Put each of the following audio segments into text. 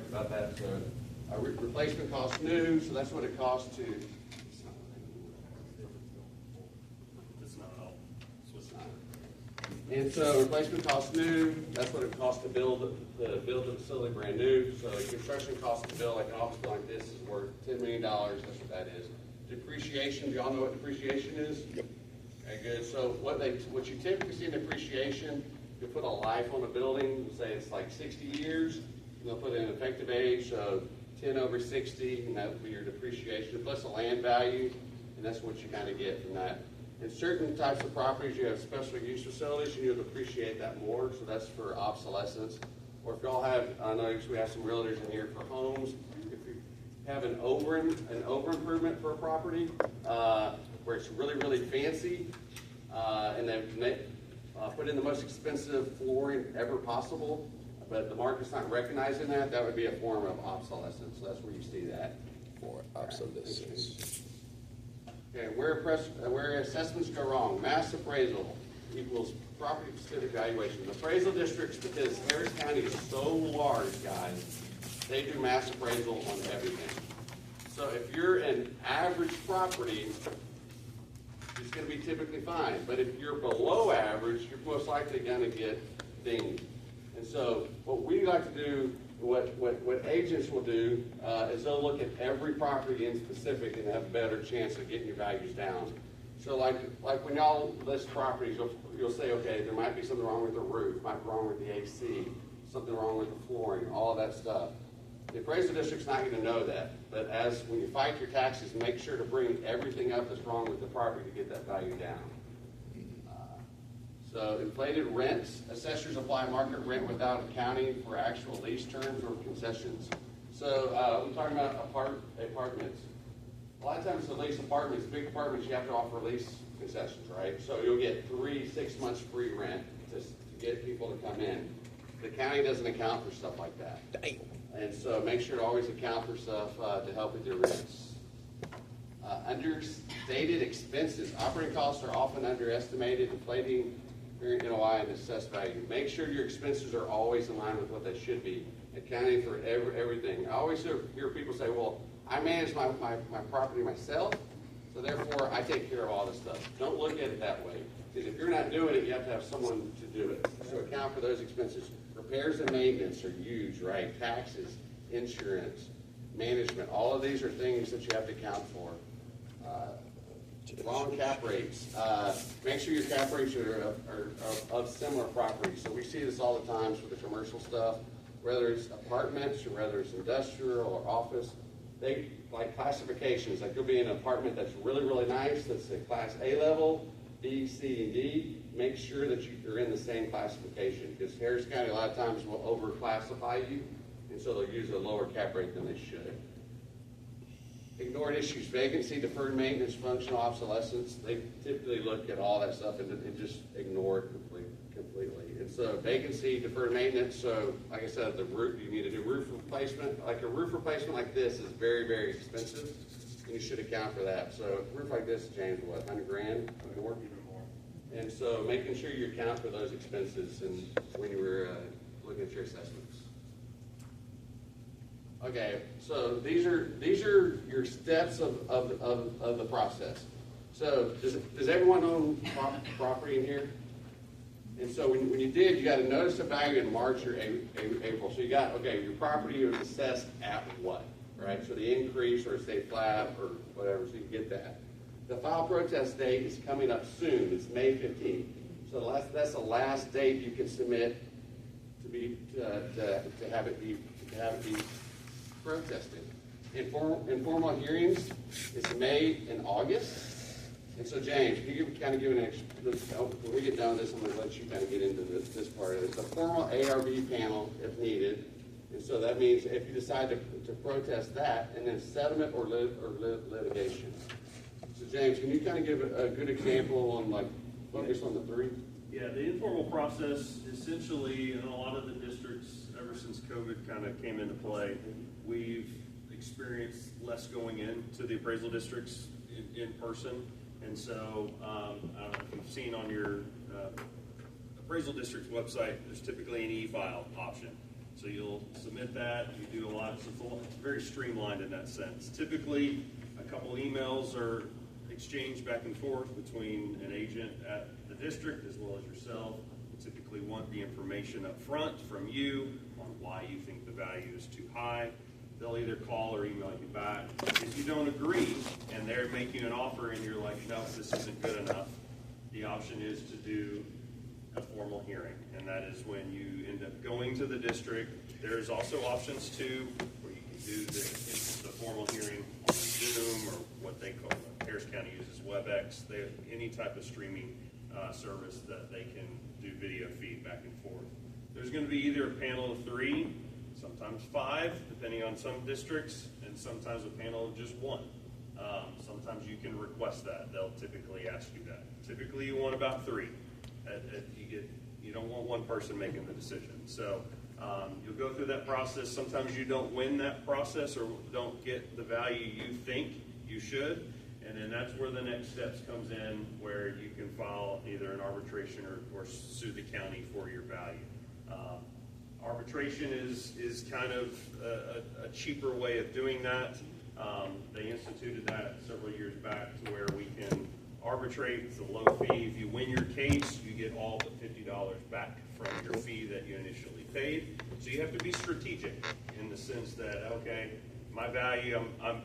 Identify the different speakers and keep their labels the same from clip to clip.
Speaker 1: talked about that. So replacement cost new, so that's what it costs to.
Speaker 2: It's not all.
Speaker 1: And so replacement cost new, that's what it costs to build the facility brand new. So the construction cost to build like an office building like this is worth $10 million. That's what that is. Depreciation, do y'all know what depreciation is?
Speaker 3: Yep.
Speaker 1: Okay, good. So what you typically see in depreciation, you put a life on a building, say it's like 60 years, they'll put an effective age of 10 over 60, and that would be your depreciation, plus a land value, and that's what you kind of get from that. In certain types of properties, you have special use facilities, and you'll depreciate that more, so that's for obsolescence. Or if y'all have, I know we have some realtors in here for homes, if you have an over improvement for a property, where it's really, really fancy, and they've put in the most expensive flooring ever possible, but the market's not recognizing that, that would be a form of obsolescence, so that's where you see that.
Speaker 3: For obsolescence.
Speaker 1: Okay, where assessments go wrong, mass appraisal equals property-specific valuation. The appraisal districts, because Harris County is so large, guys, they do mass appraisal on everything. So if you're an average property, it's going to be typically fine. But if you're below average, you're most likely going to get dinged. And so what we like to do, what agents will do, is they'll look at every property in specific and have a better chance of getting your values down. So like when y'all list properties, you'll say, okay, there might be something wrong with the roof, might be wrong with the AC, something wrong with the flooring, all of that stuff. The appraisal district's not going to know that, but when you fight your taxes, make sure to bring everything up that's wrong with the property to get that value down. So inflated rents, assessors apply market rent without accounting for actual lease terms or concessions. So we're talking about apartments. A lot of times to lease apartments, big apartments, you have to offer lease concessions, right? So you'll get 6 months free rent to get people to come in. The county doesn't account for stuff like that.
Speaker 3: Damn.
Speaker 1: And so make sure to always account for stuff to help with your rents. Understated expenses. Operating costs are often underestimated, inflating your NOI and assessed value. Make sure your expenses are always in line with what they should be, accounting for everything. I always hear people say, well, I manage my property myself, so therefore I take care of all this stuff. Don't look at it that way, because if you're not doing it, you have to have someone to do it. So account for those expenses. Repairs and maintenance are huge, right? Taxes, insurance, management, all of these are things that you have to account for. Wrong cap rates. Make sure your cap rates are of similar properties. So we see this all the time with the commercial stuff, whether it's apartments or whether it's industrial or office. They like classifications. Like you'll be in an apartment that's really, really nice, that's a class A level, B, C, and D. Make sure that you're in the same classification, because Harris County a lot of times will overclassify you, and so they'll use a lower cap rate than they should. Ignored issues, vacancy, deferred maintenance, functional obsolescence. They typically look at all that stuff and just ignore it completely. And so vacancy, deferred maintenance, so like I said, the roof, you need to do roof replacement. Like a roof replacement like this is very, very expensive, and you should account for that. So a roof like this, James, what, 100 grand or more? Even more. And so making sure you account for those expenses and when you were looking at your assessments. Okay, so these are your steps of the process. So does everyone own property in here? And so when you did, you got a notice of value in March or April. So you got, okay, your property was assessed at what, right? So the increase or stay flat or whatever, so you get that. The file protest date is coming up soon. It's May 15th. So that's the last date you can submit to have it be protested. Informal hearings is May and August. And so, James, can you kind of give when we get done with this, I'm going to let you kind of get into this part of it. It's a formal ARB panel if needed. And so that means if you decide to protest that, and then settlement or litigation. So, James, can you kind of give a good example on, focus on the three?
Speaker 2: Yeah, the informal process, essentially, in a lot of the districts, ever since COVID kind of came into play, we've experienced less going into the appraisal districts in person. And so, I don't know if you've seen on your appraisal district's website, there's typically an e-file option. So you'll submit that, you do a lot, so it's very streamlined in that sense. Typically, a couple emails are exchanged back and forth between an agent at the district as well as yourself. You typically want the information up front from you on why you think the value is too high. They'll either call or email you back. If you don't agree and they're making an offer and you're like, no, this isn't good enough, the option is to do a formal hearing. And that is when you end up going to the district. There's also options too, where you can do the formal hearing on Zoom or what they call, Harris County uses WebEx. They have any type of streaming service that they can do video feed back and forth. There's going to be either a panel of 3, sometimes 5, depending on some districts, and sometimes a panel of just 1. Sometimes you can request that. They'll typically ask you that. Typically you want about 3. You don't want one person making the decision. So you'll go through that process. Sometimes you don't win that process or don't get the value you think you should. And then that's where the next steps comes in, where you can file either an arbitration or sue the county for your value. Arbitration is kind of a cheaper way of doing that. They instituted that several years back to where we can arbitrate. It's a low fee. If you win your case, you get all but $50 back from your fee that you initially paid. So you have to be strategic in the sense that, okay, my value, I'm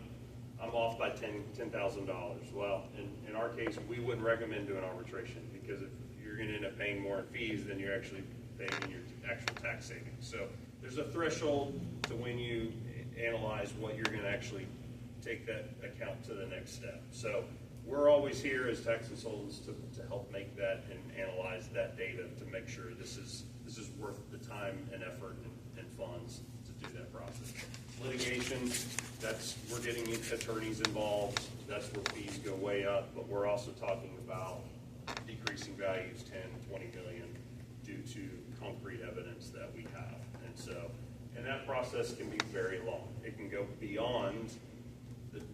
Speaker 2: off by $10,000. Well, in our case, we wouldn't recommend doing arbitration because if you're going to end up paying more in fees than you're actually paying in your actual tax savings. So there's a threshold to when you analyze what you're going to actually take that account to the next step. So we're always here as tax consultants to help make that and analyze that data to make sure this is worth the time and effort and funds to do that process. Litigation, we're getting attorneys involved. That's where fees go way up, but we're also talking about decreasing values 10, 20 million due to concrete evidence that we have. And that process can be very long. It can go beyond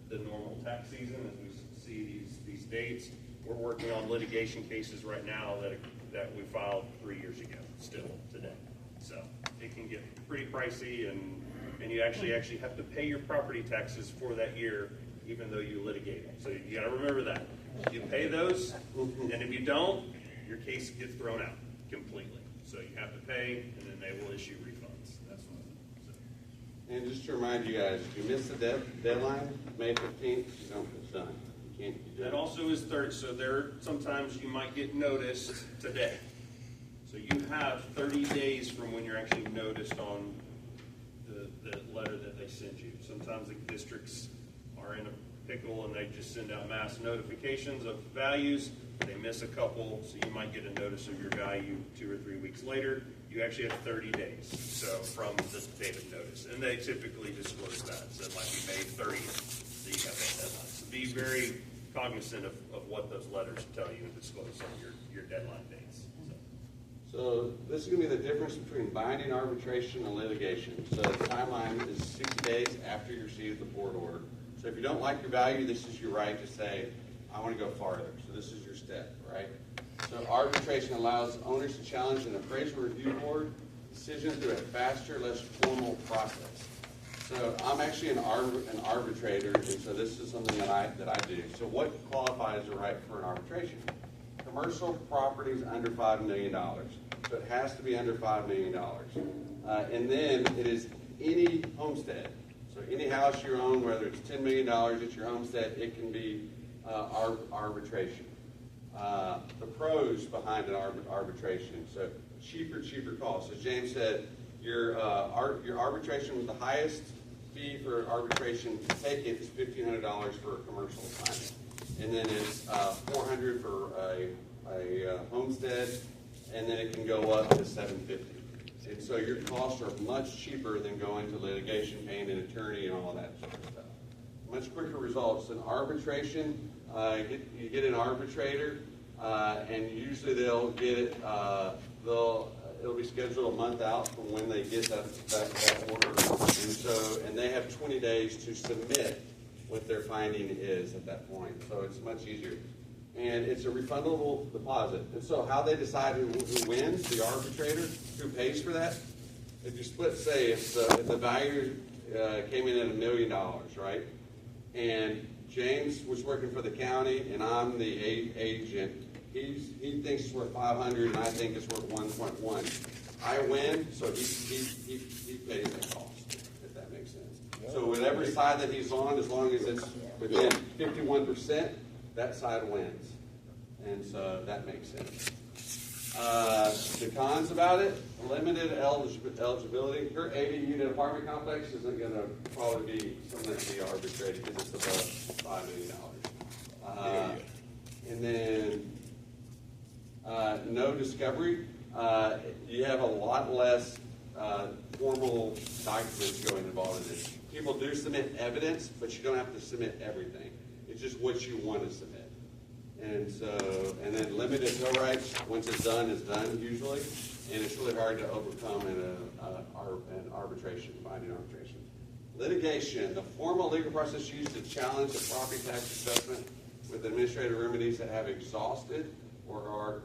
Speaker 2: the normal tax season as we see these dates. We're working on litigation cases right now that we filed 3 years ago, still today. So it can get pretty pricey, and you actually have to pay your property taxes for that year, even though you litigate them. So you got to remember that. You pay those, and if you don't, your case gets thrown out completely. So you have to pay, and then they will issue refunds. That's what.
Speaker 1: And just to remind you guys, if you miss the deadline, May 15th, you don't get done. You can't do
Speaker 2: That
Speaker 1: it.
Speaker 2: also is third. So sometimes you might get noticed today. So you have 30 days from when you're actually noticed on the letter that they send you. Sometimes the districts are in a pickle and they just send out mass notifications of values. They miss a couple, so you might get a notice of your value 2 or 3 weeks later. You actually have 30 days, so from the date of notice. And they typically disclose that, so it might be May 30th that you have that deadline. So be very cognizant of what those letters tell you and disclose on your deadline dates.
Speaker 1: So this is going to be the difference between binding arbitration and litigation. So the timeline is 60 days after you receive the board order. So if you don't like your value, this is your right to say, I want to go farther. So this is your step, right? So arbitration allows owners to challenge an appraisal review board decision through a faster, less formal process. So I'm actually an arbitrator, and so this is something that I do. So what qualifies a right for an arbitration? Commercial properties under $5 million. So it has to be under $5 million. And then it is any homestead. So any house you own, whether it's $10 million, it's your homestead, it can be arbitration. The pros behind an arbitration. So cheaper costs. As James said, your arbitration with the highest fee for arbitration, to take it is $1,500 for a commercial assignment. And then it's $400 for a homestead, and then it can go up to $750. And so your costs are much cheaper than going to litigation, paying an attorney, and all that sort of stuff. Much quicker results. In arbitration, you get an arbitrator, and usually they'll get it. It'll be scheduled a month out from when they get that order, and they have 20 days to submit what their finding is at that point. So it's much easier. And it's a refundable deposit. And so how they decide who wins, the arbitrator, who pays for that, if you split, say, if the value came in at $1 million, right? And James was working for the county, and I'm the agent. He thinks it's worth 500, and I think it's worth 1.1. I win, so he pays the cost, if that makes sense. So with every side that he's on, as long as it's within 51%, that side wins. And so that makes sense. The cons about it, limited eligibility. Your 80-unit apartment complex isn't going to probably be something that can be arbitrated because it's above $5 million. And then no discovery. You have a lot less formal documents going involved in this. People do submit evidence, but you don't have to submit everything. It's just what you want to submit. And then limited no rights. Once it's done usually, and it's really hard to overcome in an arbitration, binding arbitration. Litigation, the formal legal process used to challenge a property tax assessment with administrative remedies that have exhausted or are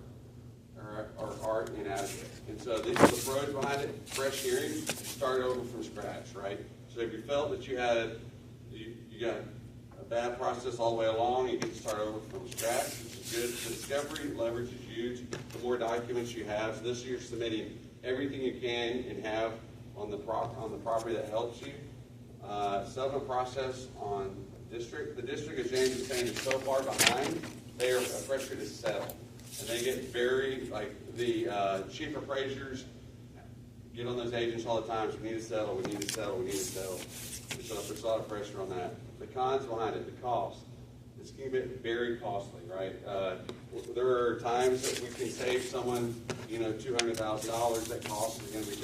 Speaker 1: inadequate. And so these are the pros behind it. Fresh hearing, start over from scratch, right? So if you felt that you got a bad process all the way along, you get to start over from scratch, which is good. The discovery leverage is huge. The more documents you have, so this year submitting everything you can and have on the property that helps you. Settlement process on district. The district, as James is saying, is so far behind, they are pressure to settle. And they get very, like, the chief appraisers get on those agents all the time. So we need to settle, we need to settle, we need to settle. And so there's a lot of pressure on that. The cons behind it, the cost. It's going to get very costly, right? There are times that we can save someone, $200,000. That cost is going to be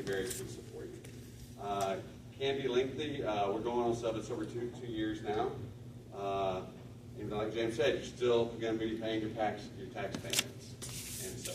Speaker 1: very expensive for you. Can be lengthy. We're going on it's over two years now. And like James said, you're still going to be paying your tax payments. And so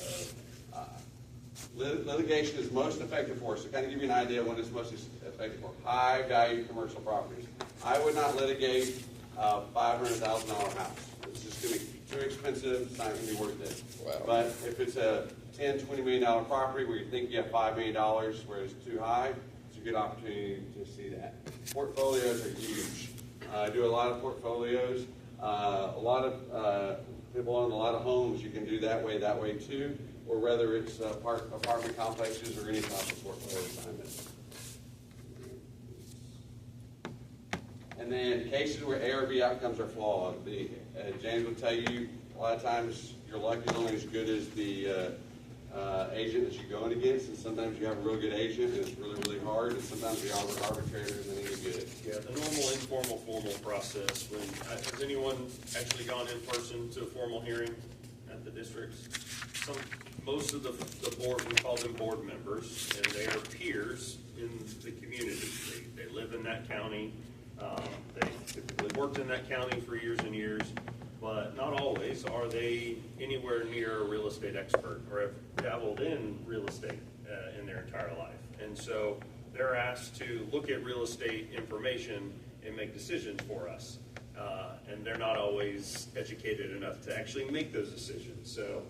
Speaker 1: litigation is most effective for us. To kind of give you an idea of when it's most effective for high value commercial properties. I would not litigate a $500,000 house. It's just going to be too expensive. It's not going to be worth it.
Speaker 3: Wow.
Speaker 1: But if it's a $10, $20 million property where you think you have $5 million where it's too high, it's a good opportunity to see that. Portfolios are huge. I do a lot of portfolios. A lot of people own a lot of homes. You can do that way too, or whether it's apartment complexes or any type of portfolio assignment. And then cases where ARB outcomes are flawed. James will tell you a lot of times your luck is only as good as the agent that you're going against, and sometimes you have a real good agent and it's really, really hard, and sometimes the arbitrator isn't any good.
Speaker 2: Yeah, the normal, informal, formal process. Has anyone actually gone in person to a formal hearing at the districts? Most of the board, we call them board members, and they are peers in the community. They live in that county. They typically worked in that county for years and years, but not always are they anywhere near a real estate expert or have dabbled in real estate in their entire life. And so they're asked to look at real estate information and make decisions for us. And they're not always educated enough to actually make those decisions. So,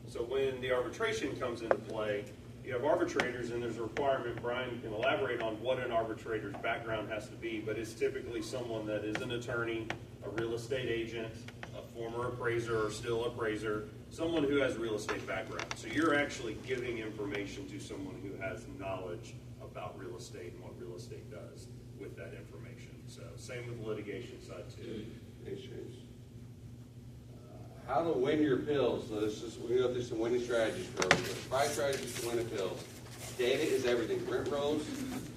Speaker 2: so when the arbitration comes into play, you have arbitrators, and there's a requirement. Brian can elaborate on what an arbitrator's background has to be, but it's typically someone that is an attorney, a real estate agent, a former appraiser or still appraiser, someone who has a real estate background. So you're actually giving information to someone who has knowledge about real estate and what real estate does with that information. So same with the litigation side too.
Speaker 1: Thanks, James. How to win your appeals. So we go through some winning strategies for everyone. 5 strategies to win appeals. Data is everything. Rent rolls,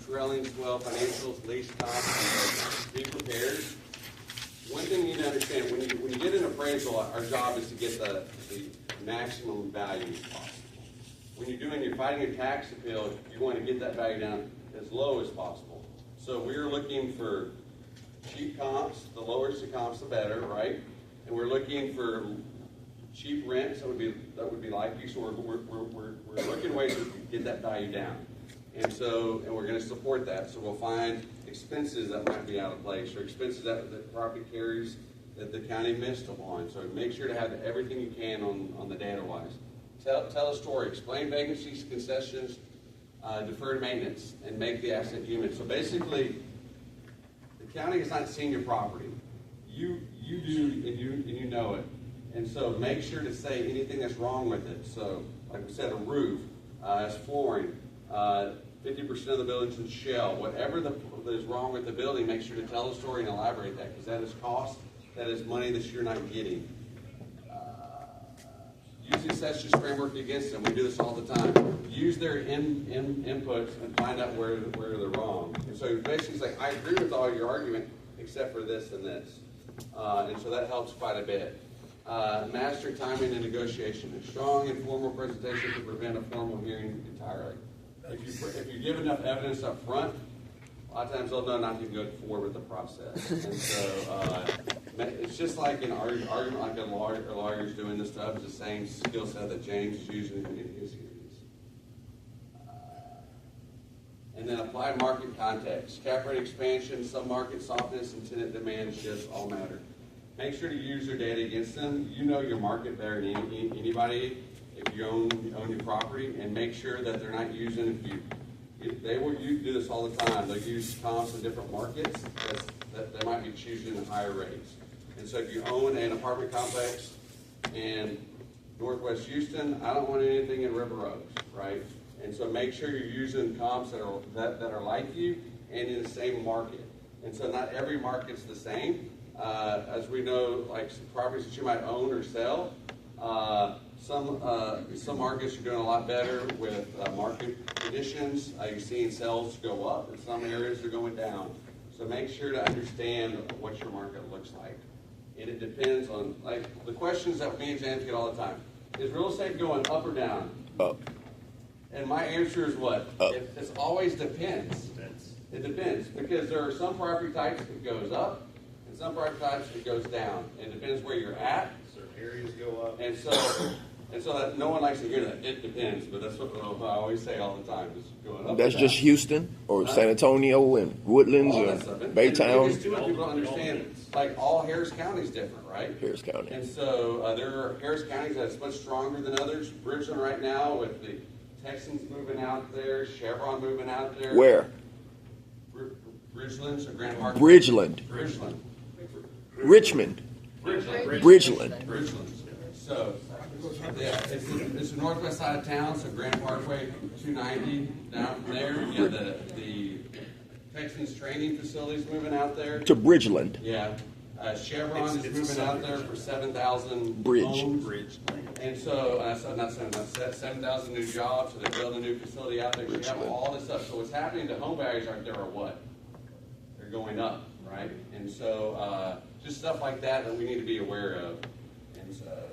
Speaker 1: trailing 12 financials, lease costs. Be prepared. One thing you need to understand, when you get an appraisal, our job is to get the maximum value possible. When you're fighting a tax appeal, you want to get that value down as low as possible. So we're looking for cheap comps. The lower the comps, the better, right? And we're looking for cheap rents that would be likely. So we're looking ways to get that value down. And we're going to support that. So we'll find expenses that might be out of place or expenses that the property carries that the county missed upon. So make sure to have everything you can on the data wise. Tell a story. Explain vacancies, concessions, deferred maintenance, and make the asset human. So basically, the county has not seen your property. You do, and you know it. And so make sure to say anything that's wrong with it. So, like we said, a roof, it's flooring, 50% of the building's in shell. Whatever that is wrong with the building, make sure to tell the story and elaborate that, because that is cost, that is money that you're not getting. Use the assessors framework against them. We do this all the time. Use their inputs and find out where they're wrong. And so basically, it's like, I agree with all your argument except for this and this. And so that helps quite a bit. Master timing and negotiation. A strong and formal presentation to prevent a formal hearing entirely. If you give enough evidence up front, a lot of times they'll know not to go forward with the process. And so it's just like an argument, like a lawyer's doing this stuff. It's the same skill set that James is using in his hearings. And then apply market context. Cap rate expansion, sub-market softness, and tenant demand shifts all matter. Make sure to use your data against them. You know your market better than anybody if you own your property, and make sure that they're not using, they will do this all the time. They'll use comps in different markets that they might be choosing higher rates. And so if you own an apartment complex in Northwest Houston, I don't want anything in River Oaks, right? And so make sure you're using comps that are like you and in the same market. And so not every market's the same. As we know, like some properties that you might own or sell, some markets are doing a lot better with market conditions. You're seeing sales go up, and some areas are going down. So make sure to understand what your market looks like. And it depends on, like, the questions that me and James get all the time. Is real estate going up or down?
Speaker 3: Up.
Speaker 1: And my answer is what?
Speaker 3: Up.
Speaker 1: It always depends. It depends, because there are some property types that goes up, and some property types that goes down. It depends where you're at.
Speaker 2: Certain areas go up.
Speaker 1: And so that no one likes to hear that. It depends, but that's what I always say all the time. It's going up.
Speaker 3: That's
Speaker 1: or
Speaker 3: just
Speaker 1: down.
Speaker 3: Houston or San Antonio and Woodlands
Speaker 1: All that stuff.
Speaker 3: or
Speaker 1: And
Speaker 3: Baytown.
Speaker 1: because too many people don't understand, like, all Harris County is different, right?
Speaker 3: Harris County.
Speaker 1: And so there are Harris counties that's much stronger than others. Bridgeland right now, with the Texans moving out there, Chevron moving out there.
Speaker 3: Where?
Speaker 1: Bridgeland, so Grand Park.
Speaker 3: Bridgeland.
Speaker 1: Bridgeland.
Speaker 3: Richmond.
Speaker 1: Bridgeland. So, yeah, it's the northwest side of town, so Grand Parkway, 290 down from there. Yeah, the Texans training facilities moving out there.
Speaker 3: To Bridgeland.
Speaker 1: Yeah. Chevron is moving out there for 7,000
Speaker 3: Bridge.
Speaker 1: homes. And so, not 7,000 new jobs, so they're building a new facility out there. So you have all this stuff. So what's happening to home values out there are what? They're going up, right? And so just stuff like that we need to be aware of. And so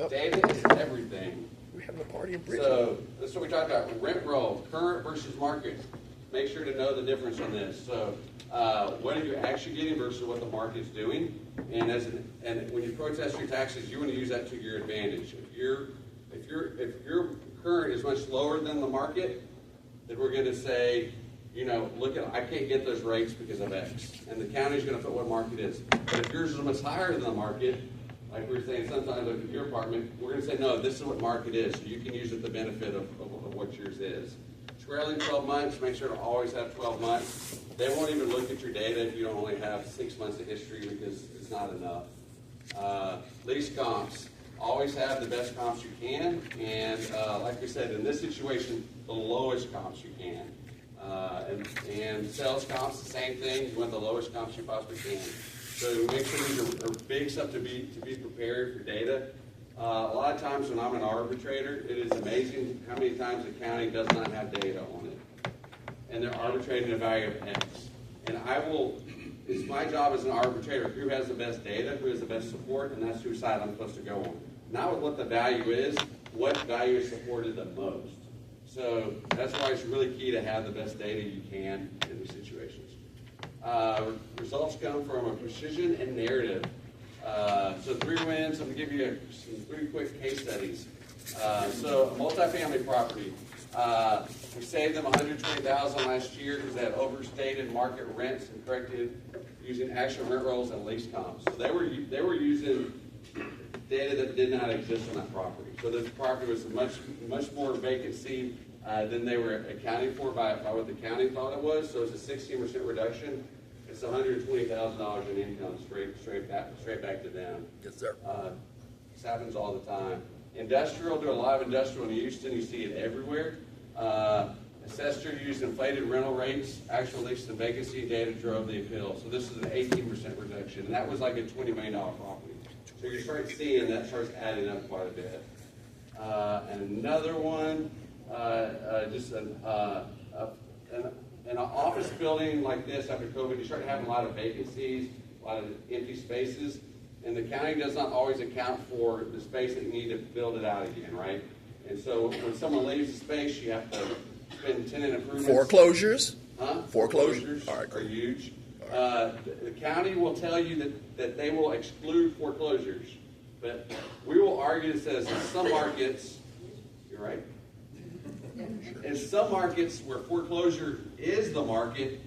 Speaker 1: data is everything.
Speaker 3: We're having a party in Bridgeland.
Speaker 1: So this is what we talked about, rent roll, current versus market. Make sure to know the difference on this. So what are you actually getting versus what the market's doing? And when you protest your taxes, you want to use that to your advantage. If your current is much lower than the market, then we're going to say, look at, I can't get those rates because of X. And the county's going to put what market is. But if yours is much higher than the market, like we were saying sometimes with your apartment, we're going to say, no, this is what market is. So you can use it the benefit of what yours is. Trailing 12 months, make sure to always have 12 months. They won't even look at your data if you don't only have 6 months of history, because it's not enough. Lease comps. Always have the best comps you can. And like we said, in this situation, the lowest comps you can. And sales comps, the same thing. You want the lowest comps you possibly can. So make sure these are big stuff to be prepared for data. A lot of times when I'm an arbitrator, it is amazing how many times the county does not have data on it. And they're arbitrating a value of X. And it's my job as an arbitrator, who has the best data, who has the best support, and that's whose side I'm supposed to go on. Not with what the value is, what value is supported the most. So that's why it's really key to have the best data you can in these situations. Results come from a precision and narrative. So 3 wins. I'm going to give you some 3 quick case studies. So a multifamily property. We saved them $120,000 last year because they had overstated market rents and corrected using actual rent rolls and lease comps. So they were using data that did not exist on that property. So this property was much more vacancy than they were accounting for by what the county thought it was. So it's a 16% reduction. It's $120,000 in income straight back to them.
Speaker 3: Yes, sir.
Speaker 1: This happens all the time. Industrial, do a lot of industrial in Houston. You see it everywhere. Assessor used inflated rental rates. Actual lease and vacancy data drove the appeal. So this is an 18% reduction, and that was like a $20 million property. So you start seeing that starts adding up quite a bit. And another one, in an office building like this after COVID, you start having a lot of vacancies, a lot of empty spaces, and the county does not always account for the space that you need to build it out again, right? And so when someone leaves the space, you have to spend tenant improvements.
Speaker 3: Foreclosures?
Speaker 1: Huh?
Speaker 3: Foreclosures? All right,
Speaker 1: Are huge. The county will tell you that they will exclude foreclosures, but we will argue that says in some markets, you're right. In some markets where foreclosure is the market,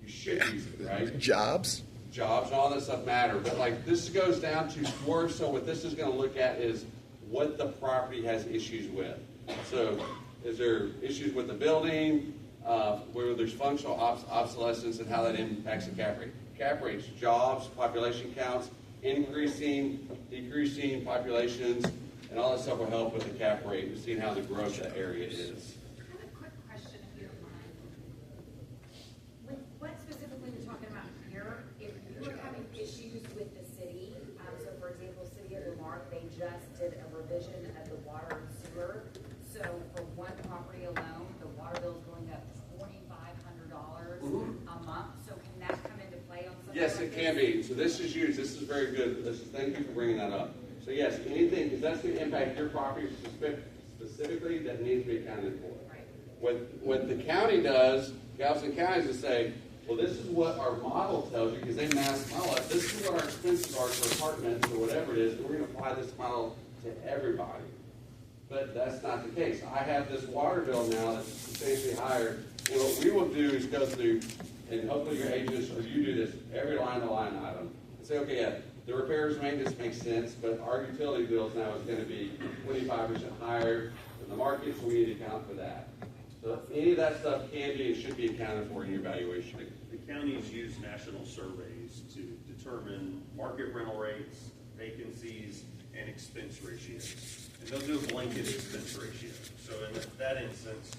Speaker 1: you should use it, right?
Speaker 3: Jobs?
Speaker 1: Jobs and all that stuff matter, but like this goes down to more so what this is going to look at is what the property has issues with. So is there issues with the building, where there's functional obsolescence and how that impacts the cap rate? Cap rates, jobs, population counts, increasing, decreasing populations, and all that stuff will help with the cap rate and seeing how the growth of the area is.
Speaker 4: I have a quick question, if you don't mind. What specifically you're talking about here, if you were having issues with the city, so for example, City of Lamar, they just did a revision of the water and sewer. So for one property alone, the water bill is going up $2,500 a month. So can that come into play on something
Speaker 1: Yes,
Speaker 4: like
Speaker 1: it can
Speaker 4: this?
Speaker 1: be. So this is huge. This is very good. Thank you for bringing that up. So yes, anything, because that's going to impact your property specifically that needs to be accounted for.
Speaker 4: Right.
Speaker 1: What the county does, Galveston County, is to say, well, this is what our model tells you, because they mass model it. This is what our expenses are for apartments or whatever it is, and we're going to apply this model to everybody. But that's not the case. I have this water bill now that's substantially higher, and what we will do is go through, and hopefully your agents or you do this, every line item, and say, okay, yeah, the repairs and maintenance makes sense, but our utility bills now is going to be 25% higher than the market, so we need to account for that. So any of that stuff can be and should be accounted for in your valuation.
Speaker 2: The counties use national surveys to determine market rental rates, vacancies, and expense ratios. And they'll do a blanket expense ratio. So in that instance,